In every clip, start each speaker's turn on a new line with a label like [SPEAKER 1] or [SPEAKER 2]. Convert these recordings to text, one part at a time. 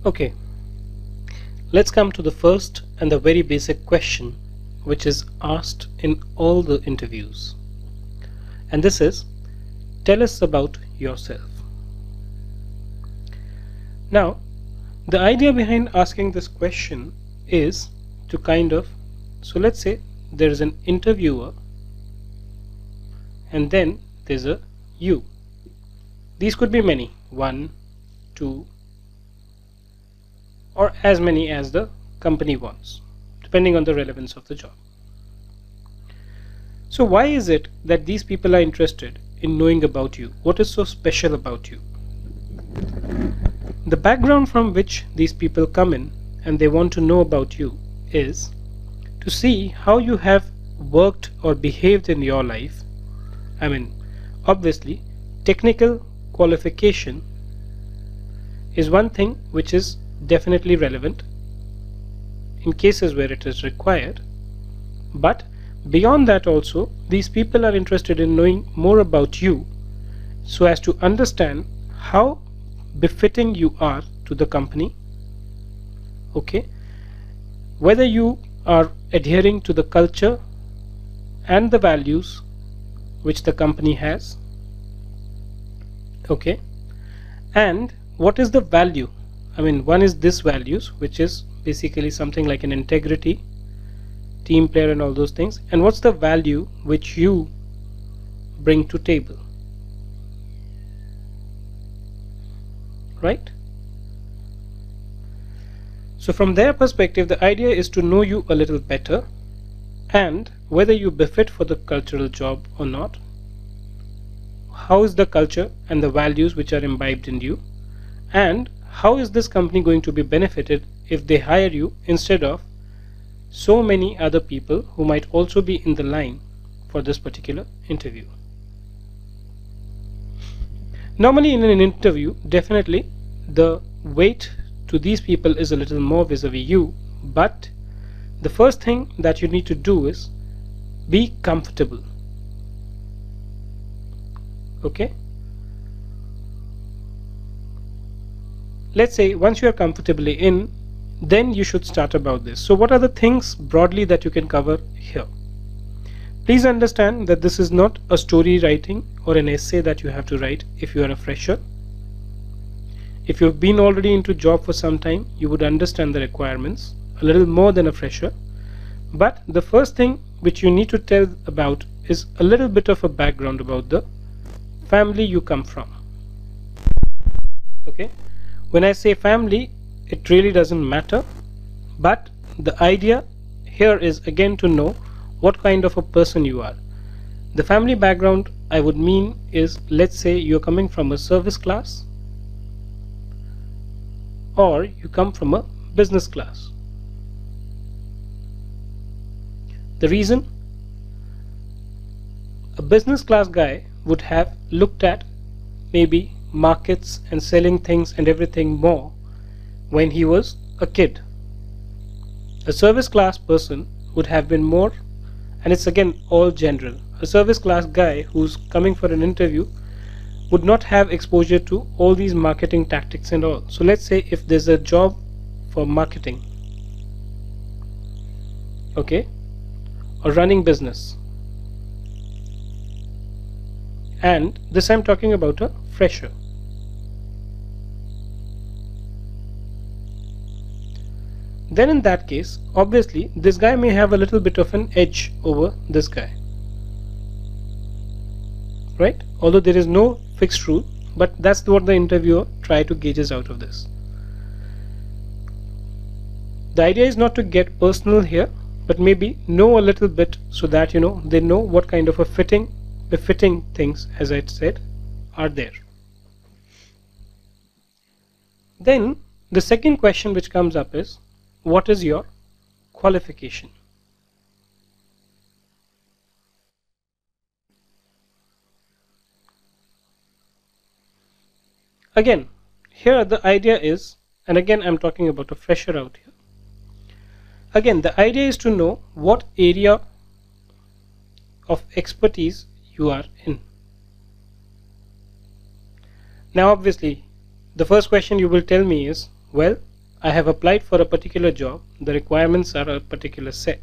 [SPEAKER 1] Okay, let's come to the first and the very basic question which is asked in all the interviews. And this is, tell us about yourself. Now, the idea behind asking this question is to so let's say there is an interviewer and then there's a you. These could be many, 1, 2, or as many as the company wants, depending on the relevance of the job. So why is it that these people are interested in knowing about you? What is so special about you? The background from which these people come in and they want to know about you is to see how you have worked or behaved in your life. I mean, obviously, technical qualification is one thing which is definitely relevant in cases where it is required, but beyond that also these people are interested in knowing more about you so as to understand how befitting you are to the company, okay, whether you are adhering to the culture and the values which the company has, okay, and what is the value. I mean, one is this values, which is basically something like an integrity, team player and all those things, and what's the value which you bring to table, right? So from their perspective, the idea is to know you a little better and whether you befit for the cultural job or not. How is the culture and the values which are imbibed in you, and how is this company going to be benefited if they hire you instead of so many other people who might also be in the line for this particular interview. Normally in an interview, definitely the weight to these people is a little more vis-a-vis you, but the first thing that you need to do is be comfortable. Okay, let's say once you are comfortably in, then you should start about this. So what are the things broadly that you can cover here? Please understand that this is not a story writing or an essay that you have to write if you are a fresher. If you've been already into job for some time, you would understand the requirements a little more than a fresher. But the first thing which you need to tell about is a little bit of a background about the family you come from. Okay, when I say family, it really doesn't matter, but the idea here is again to know what kind of a person you are. The family background I would mean is, let's say you're coming from a service class or you come from a business class. The reason, a business class guy would have looked at maybe markets and selling things and everything more when he was a kid. A service class person would have been more, and it's again all general, a service class guy who's coming for an interview would not have exposure to all these marketing tactics and all. So let's say if there's a job for marketing, okay, or running business, and this I'm talking about a fresher. Then in that case, obviously this guy may have a little bit of an edge over this guy, right? Although there is no fixed rule, but that's what the interviewer try to gauges out of this. The idea is not to get personal here, but maybe know a little bit so that they know what kind of a befitting things, as I said, are there. Then the second question which comes up is, what is your qualification? Again, here the idea is, and again I'm talking about a fresher out here. Again, the idea is to know what area of expertise you are in. Now obviously the first question you will tell me is, well, I have applied for a particular job, the requirements are a particular set.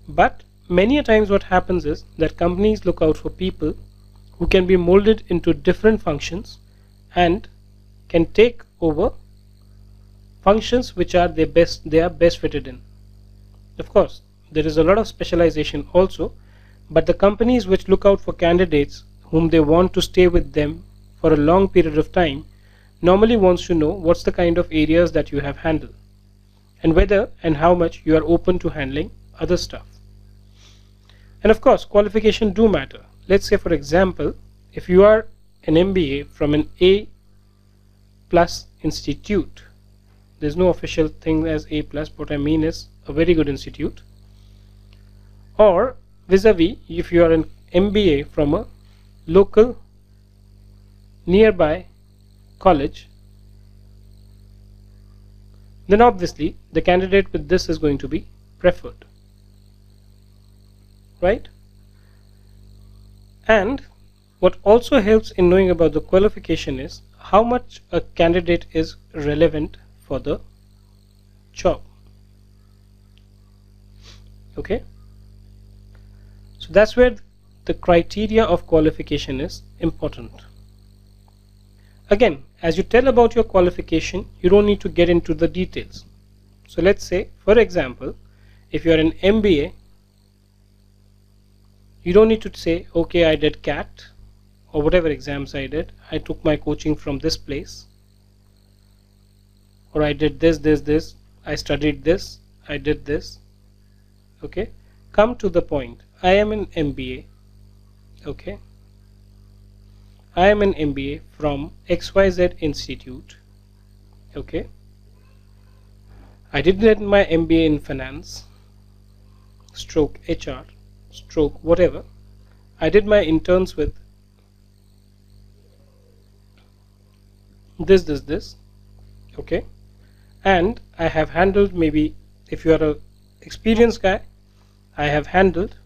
[SPEAKER 1] But many a times what happens is that companies look out for people who can be molded into different functions and can take over functions which are they are best fitted in. Of course, there is a lot of specialization also, but the companies which look out for candidates whom they want to stay with them for a long period of time normally wants to know what's the kind of areas that you have handled and whether and how much you are open to handling other stuff. And of course, qualification do matter. Let's say, for example, if you are an MBA from an A plus institute, there's no official thing as A plus, what I mean is a very good institute, or vis-a-vis if you are an MBA from a local nearby college, then obviously the candidate with this is going to be preferred, right? And what also helps in knowing about the qualification is how much a candidate is relevant for the job. Okay, so that's where the criteria of qualification is important. Again, as you tell about your qualification, you don't need to get into the details. So let's say, for example, if you are an MBA, you don't need to say, okay, I did CAT or whatever exams I did, I took my coaching from this place, or I did this, I studied this, I did this. Okay, come to the point. I am an MBA. Okay, I am an MBA from XYZ Institute. Okay, I did my MBA in finance, stroke HR, stroke whatever. I did my interns with this. Okay, and I have handled, maybe if you are a experienced guy, I have handled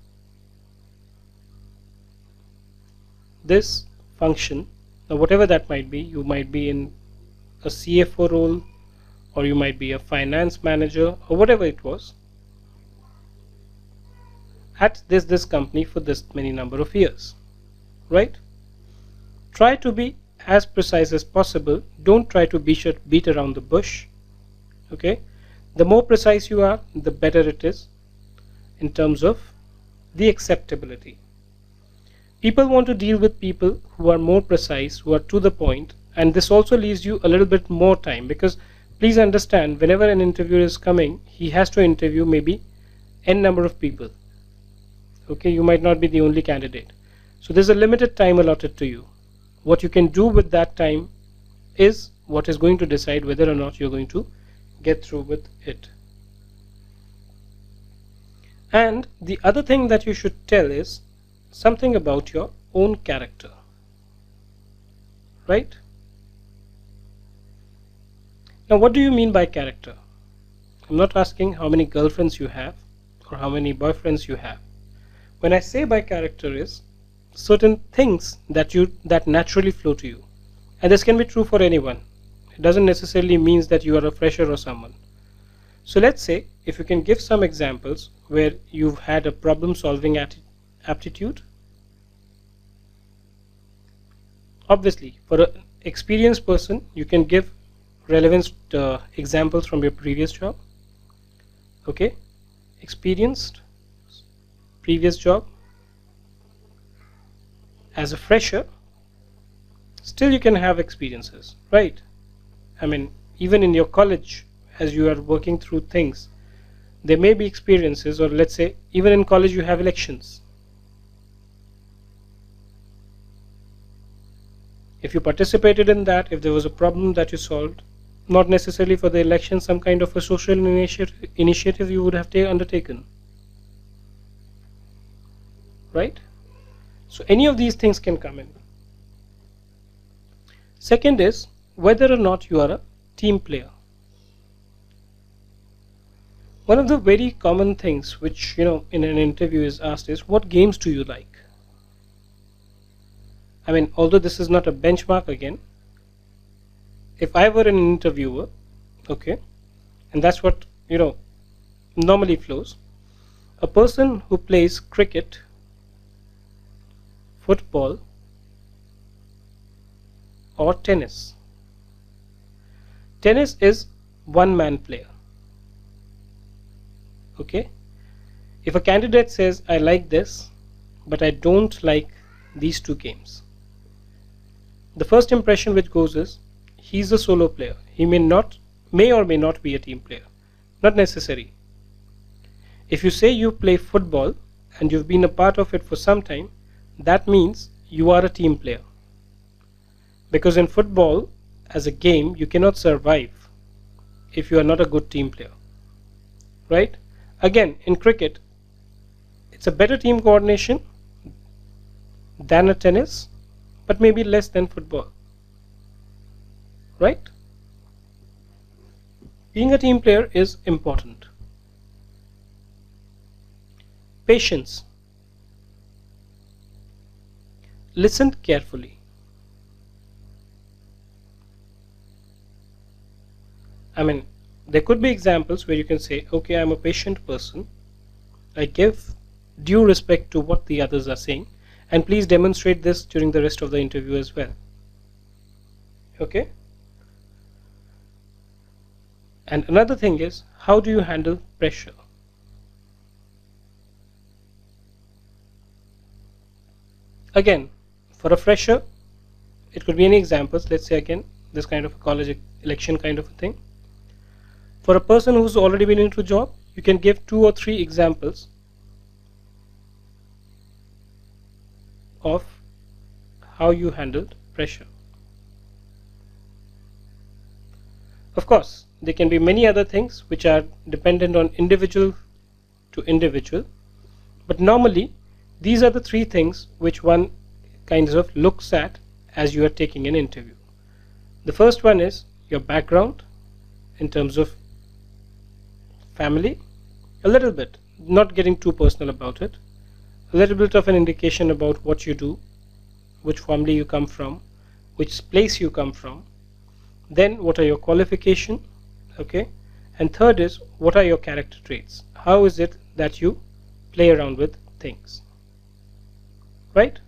[SPEAKER 1] this function. Now whatever that might be, you might be in a CFO role, or you might be a finance manager, or whatever it was, at this company for this many number of years, right? Try to be as precise as possible. Don't try to beat around the bush. Okay, the more precise you are, the better it is in terms of the acceptability. People want to deal with people who are more precise, who are to the point, and this also leaves you a little bit more time, because please understand, whenever an interviewer is coming, he has to interview maybe n number of people. Okay, you might not be the only candidate, so there's a limited time allotted to you. What you can do with that time is what is going to decide whether or not you're going to get through with it. And the other thing that you should tell is something about your own character, right? Now what do you mean by character? I'm not asking how many girlfriends you have or how many boyfriends you have. When I say by character is certain things that naturally flow to you, and this can be true for anyone. It doesn't necessarily mean that you are a fresher or someone. So let's say if you can give some examples where you've had a problem solving aptitude. Obviously for an experienced person you can give relevant examples from your previous job. Okay, experienced, previous job. As a fresher, still you can have experiences, right? I mean, even in your college, as you are working through things, there may be experiences, or let's say even in college you have elections. If you participated in that, if there was a problem that you solved, not necessarily for the election, some kind of a social initiative you would have undertaken, right? So any of these things can come in. Second is whether or not you are a team player. One of the very common things which in an interview is asked is, what games do you like? I mean, although this is not a benchmark again, if I were an interviewer, okay, and that's what normally flows. A person who plays cricket, football, or tennis. Tennis is one man player. Okay, if a candidate says I like this but I don't like these two games, the first impression which goes is he's a solo player. He may or may not be a team player. Not necessary. If you say you play football and you've been a part of it for some time, that means you are a team player. Because in football, as a game, you cannot survive if you are not a good team player. Right? Again, in cricket, it's a better team coordination than a tennis, but maybe less than football. Right? Being a team player is important. Patience. Listen carefully. There could be examples where you can say, okay, I'm a patient person. I give due respect to what the others are saying, and please demonstrate this during the rest of the interview as well. Okay? And another thing is, how do you handle pressure? Again, for a fresher, it could be any examples. Let's say again, this kind of a college election kind of a thing. For a person who's already been into a job, you can give 2 or 3 examples of how you handled pressure. Of course, there can be many other things which are dependent on individual to individual, but normally these are the 3 things which one kind of looks at as you are taking an interview. The first one is your background in terms of family, a little bit, not getting too personal about it, a little bit of an indication about what you do, which family you come from, which place you come from, then what are your qualifications, okay, and third is what are your character traits, how is it that you play around with things, right?